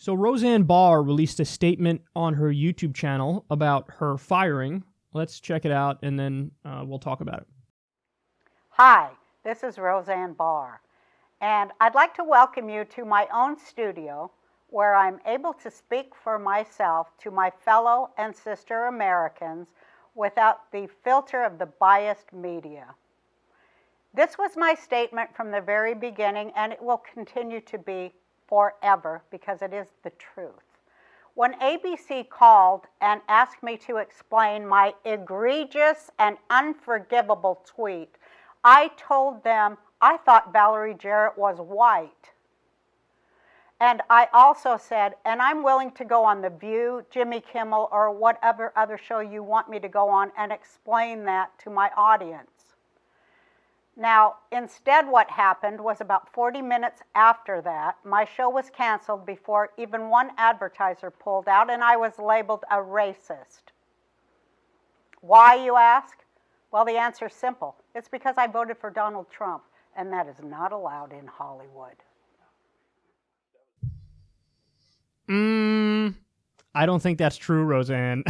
So Roseanne Barr released a statement on her YouTube channel about her firing. Let's check it out, and then we'll talk about it. Hi, this is Roseanne Barr, and I'd like to welcome you to my own studio where I'm able to speak for myself to my fellow and sister Americans without the filter of the biased media. This was my statement from the very beginning, and it will continue to be forever because it is the truth. When ABC called and asked me to explain my egregious and unforgivable tweet, I told them I thought Valerie Jarrett was white. And I also said, and I'm willing to go on The View, Jimmy Kimmel, or whatever other show you want me to go on and explain that to my audience. Now, instead what happened was about 40 minutes after that, my show was canceled before even one advertiser pulled out, and I was labeled a racist. Why, you ask? Well, the answer is simple. It's because I voted for Donald Trump, and that is not allowed in Hollywood. I don't think that's true, Roseanne.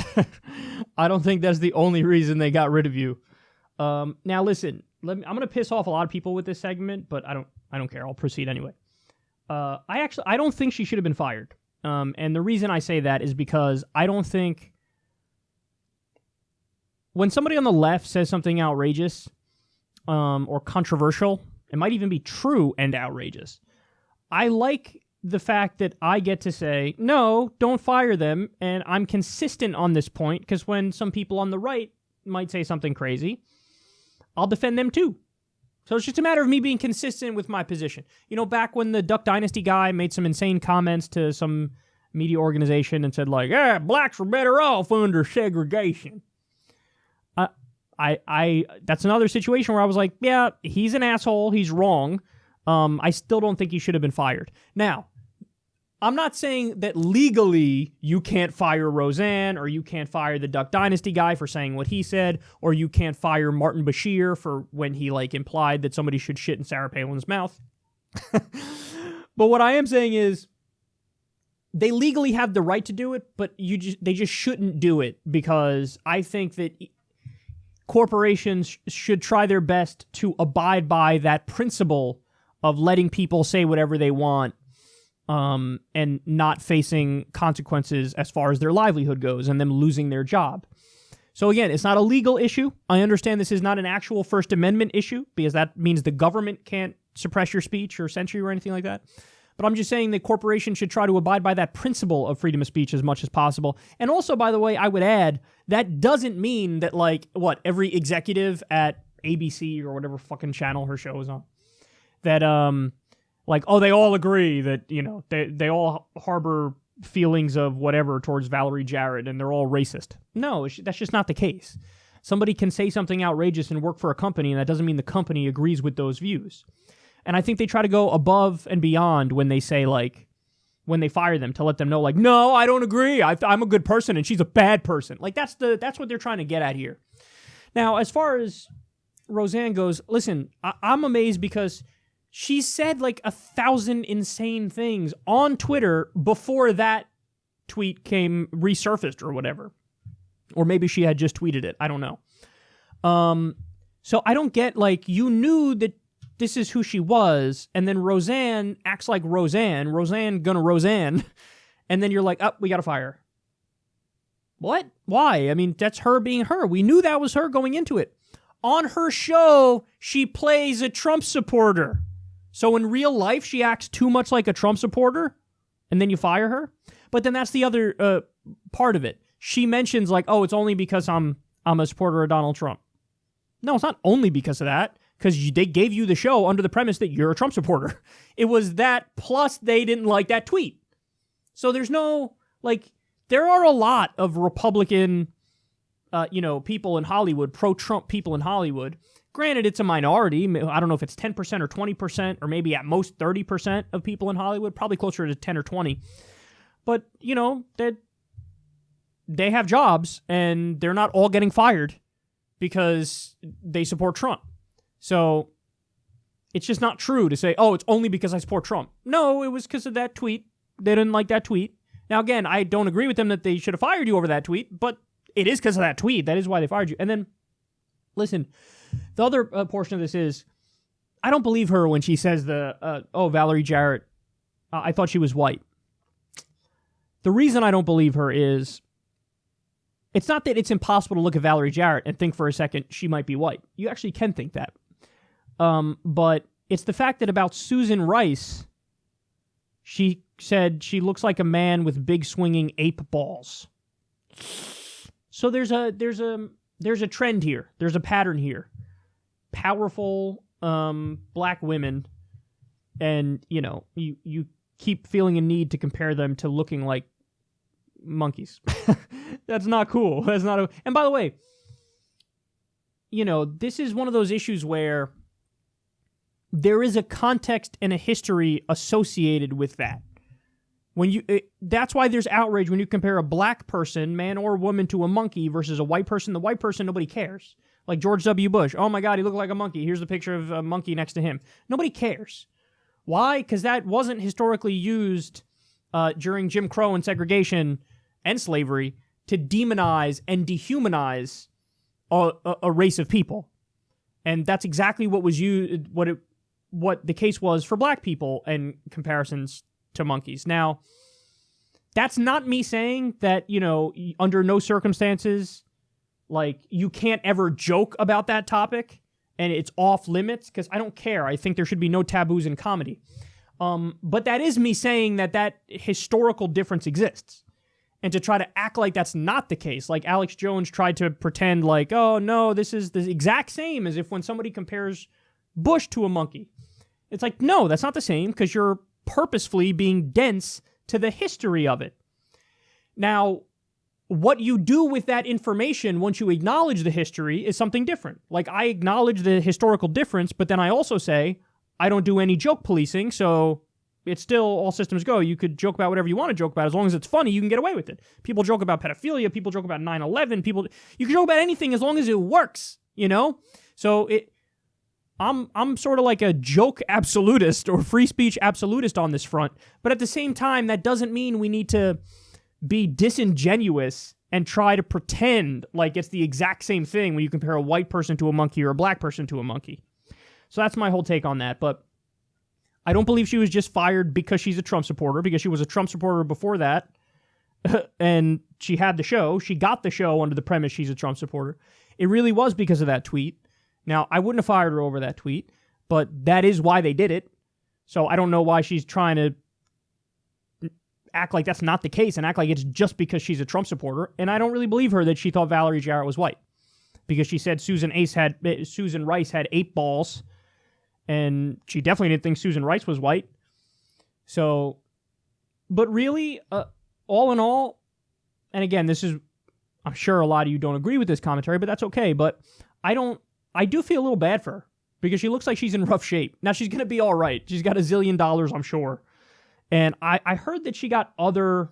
I don't think that's the only reason they got rid of you. Now, listen. I'm going to piss off a lot of people with this segment, but I don't care. I'll proceed anyway. I don't think she should have been fired. And the reason I say that is because I don't think when somebody on the left says something outrageous or controversial, it might even be true and outrageous. I like the fact that I get to say, no, don't fire them, and I'm consistent on this point, because when some people on the right might say something crazy, I'll defend them too. So it's just a matter of me being consistent with my position. You know, back when the Duck Dynasty guy made some insane comments to some media organization and said, like, yeah, blacks were better off under segregation. That's another situation where I was like, yeah, he's an asshole. He's wrong. I still don't think he should have been fired. Now, I'm not saying that legally you can't fire Roseanne, or you can't fire the Duck Dynasty guy for saying what he said, or you can't fire Martin Bashir for when he implied that somebody should shit in Sarah Palin's mouth. But what I am saying is they legally have the right to do it, but they just shouldn't do it, because I think that corporations should try their best to abide by that principle of letting people say whatever they want, and not facing consequences as far as their livelihood goes and them losing their job. So again, it's not a legal issue. I understand this is not an actual First Amendment issue, because that means the government can't suppress your speech or censor you or anything like that. But I'm just saying that corporations should try to abide by that principle of freedom of speech as much as possible. And also, by the way, I would add, that doesn't mean that, every executive at ABC or whatever fucking channel her show is on, that, they all agree that, they all harbor feelings of whatever towards Valerie Jarrett and they're all racist. No, that's just not the case. Somebody can say something outrageous and work for a company, and that doesn't mean the company agrees with those views. And I think they try to go above and beyond when they say, when they fire them, to let them know, no, I don't agree. I'm a good person and she's a bad person. That's what they're trying to get at here. Now, as far as Roseanne goes, listen, I'm amazed because she said 1,000 insane things on Twitter before that tweet came resurfaced or whatever. Or maybe she had just tweeted it. I don't know. So I don't get, you knew that this is who she was, and then Roseanne acts like Roseanne gonna Roseanne, and then you're like, oh, we gotta fire her. What? Why? I mean, that's her being her. We knew that was her going into it. On her show, she plays a Trump supporter. So in real life, she acts too much like a Trump supporter, and then you fire her? But then that's the other part of it. She mentions, oh, it's only because I'm a supporter of Donald Trump. No, it's not only because of that, because they gave you the show under the premise that you're a Trump supporter. It was that, plus they didn't like that tweet. So there's no, there are a lot of Republican, people in Hollywood, pro-Trump people in Hollywood. Granted, it's a minority. I don't know if it's 10% or 20%, or maybe at most 30% of people in Hollywood, probably closer to 10 or 20. But, they have jobs, and they're not all getting fired because they support Trump. So it's just not true to say, oh, it's only because I support Trump. No, it was because of that tweet They didn't like that tweet. Now, again, I don't agree with them that they should have fired you over that tweet, but it is because of that tweet. That is why they fired you. And then, listen, the other portion of this is, I don't believe her when she says Valerie Jarrett, I thought she was white. The reason I don't believe her is, it's not that it's impossible to look at Valerie Jarrett and think for a second she might be white. You actually can think that. But it's the fact that about Susan Rice, she said she looks like a man with big swinging ape balls. So there's a trend here. There's a pattern here. Powerful black women, and you keep feeling a need to compare them to looking like monkeys. That's not cool. That's not. And by the way, this is one of those issues where there is a context and a history associated with that. That's why there's outrage when you compare a black person, man or woman, to a monkey versus a white person. The white person, nobody cares. Like George W. Bush. Oh my God, he looked like a monkey. Here's a picture of a monkey next to him. Nobody cares. Why? Because that wasn't historically used during Jim Crow and segregation and slavery to demonize and dehumanize a race of people. And that's exactly what was used, what the case was for black people and comparisons to monkeys. Now, that's not me saying that, under no circumstances, like, you can't ever joke about that topic and it's off limits, because I don't care. I think there should be no taboos in comedy. But that is me saying that historical difference exists. And to try to act like that's not the case, like Alex Jones tried to pretend like, oh no, this is the exact same as if when somebody compares Bush to a monkey. It's like, no, that's not the same, because you're purposefully being dense to the history of it. Now, what you do with that information once you acknowledge the history is something different. Like, I acknowledge the historical difference, but then I also say, I don't do any joke policing, so it's still all systems go. You could joke about whatever you want to joke about. As long as it's funny, you can get away with it. People joke about pedophilia. People joke about 9/11. You can joke about anything as long as it works, So I'm sort of like a joke absolutist or free speech absolutist on this front. But at the same time, that doesn't mean we need to be disingenuous and try to pretend like it's the exact same thing when you compare a white person to a monkey or a black person to a monkey. So that's my whole take on that. But I don't believe she was just fired because she's a Trump supporter, because she was a Trump supporter before that. And she had the show. She got the show under the premise she's a Trump supporter. It really was because of that tweet. Now, I wouldn't have fired her over that tweet, but that is why they did it. So I don't know why she's trying to act like that's not the case and act like it's just because she's a Trump supporter. And I don't really believe her that she thought Valerie Jarrett was white, because she said Susan Rice had ape balls, and she definitely didn't think Susan Rice was white. So, but really, all in all, and again, I'm sure a lot of you don't agree with this commentary, but that's okay. But I do feel a little bad for her, because she looks like she's in rough shape. Now, she's going to be all right. She's got $1 zillion, I'm sure. And I heard that she got other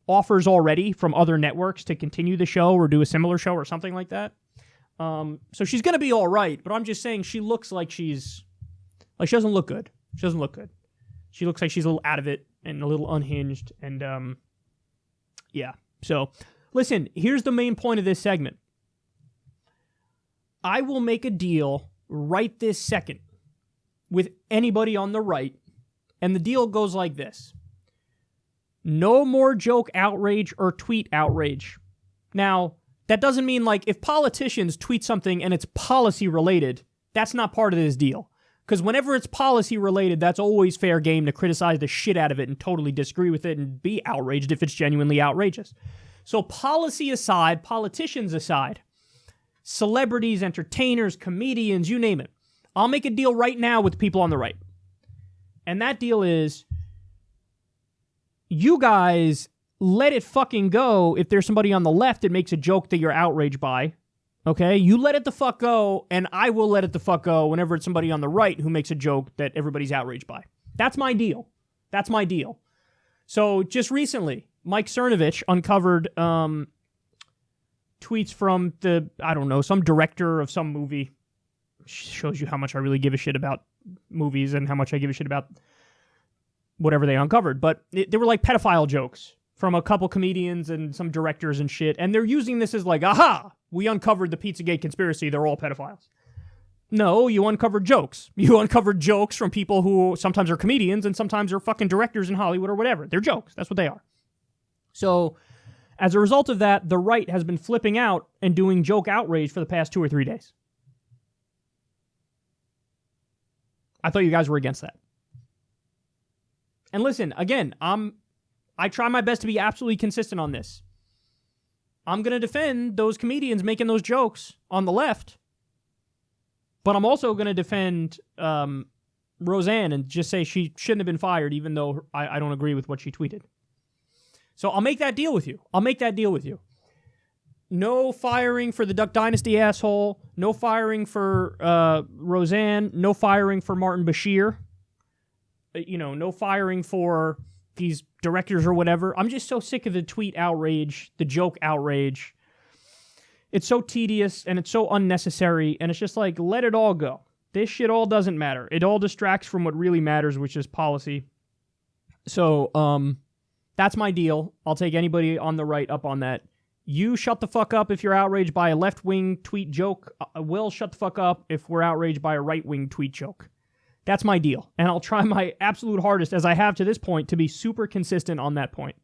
offers already from other networks to continue the show or do a similar show or something like that. So she's going to be all right. But I'm just saying, she looks like she doesn't look good. She doesn't look good. She looks like she's a little out of it and a little unhinged. And yeah. So listen, here's the main point of this segment. I will make a deal right this second with anybody on the right, and the deal goes like this. No more joke outrage or tweet outrage. Now, that doesn't mean, like, if politicians tweet something and it's policy related, that's not part of this deal. Because whenever it's policy related, that's always fair game to criticize the shit out of it and totally disagree with it and be outraged if it's genuinely outrageous. So policy aside, politicians aside, celebrities, entertainers, comedians, you name it, I'll make a deal right now with people on the right. And that deal is, you guys let it fucking go if there's somebody on the left that makes a joke that you're outraged by. Okay? You let it the fuck go, and I will let it the fuck go whenever it's somebody on the right who makes a joke that everybody's outraged by. That's my deal. That's my deal. So just recently, Mike Cernovich uncovered tweets from some director of some movie. Shows you how much I really give a shit about movies and how much I give a shit about whatever they uncovered. But they were like pedophile jokes from a couple comedians and some directors and shit. And they're using this as like, aha, we uncovered the Pizzagate conspiracy. They're all pedophiles. No, you uncovered jokes. You uncovered jokes from people who sometimes are comedians and sometimes are fucking directors in Hollywood or whatever. They're jokes. That's what they are. So as a result of that, the right has been flipping out and doing joke outrage for the past 2 or 3 days. I thought you guys were against that. And listen, again, I try my best to be absolutely consistent on this. I'm going to defend those comedians making those jokes on the left. But I'm also going to defend Roseanne and just say she shouldn't have been fired, even though I don't agree with what she tweeted. So I'll make that deal with you. No firing for the Duck Dynasty asshole. No firing for Roseanne. No firing for Martin Bashir. No firing for these directors or whatever. I'm just so sick of the tweet outrage, the joke outrage. It's so tedious and it's so unnecessary, and it's just like, let it all go. This shit all doesn't matter. It all distracts from what really matters, which is policy. So, that's my deal. I'll take anybody on the right up on that. You shut the fuck up if you're outraged by a left-wing tweet joke. We'll shut the fuck up if we're outraged by a right-wing tweet joke. That's my deal. And I'll try my absolute hardest, as I have to this point, to be super consistent on that point.